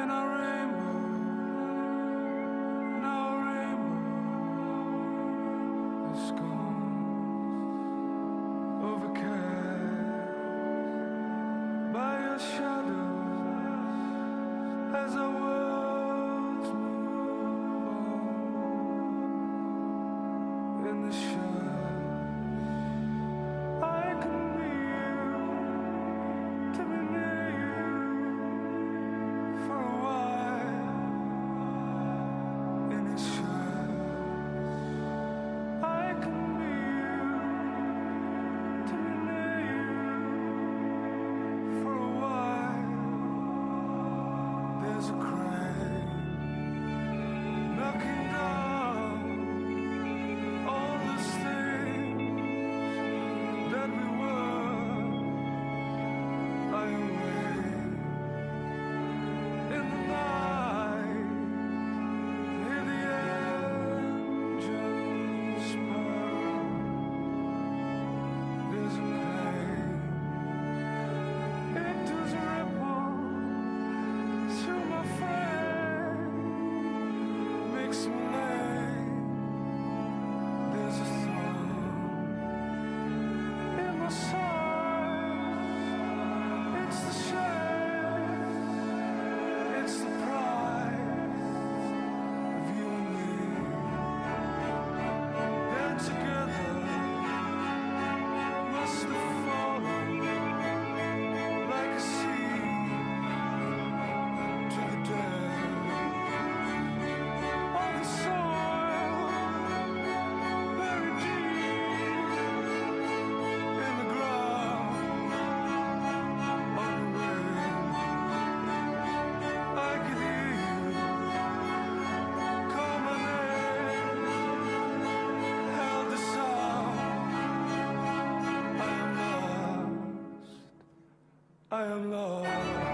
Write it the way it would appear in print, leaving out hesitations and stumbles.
And our rainbow, now our rainbow is gone, overcast by your shadows as our worlds move on in the shadows. I can be you, to be near you for a while in the shadows. I can be you, to be near you for a while. There's a crack knocking down all those things that we were. I awake in the night, hear the engines purr. There's a pain, it does ripple through my frame, makes me late. There's a thorn in my side, it's the shame, it's the pride of you and me. Then together must have fallen like a seed to the depth of the soil, buried deep in the ground. On the rain, I can hear you call my name, held the sound. I am lost, I am lost.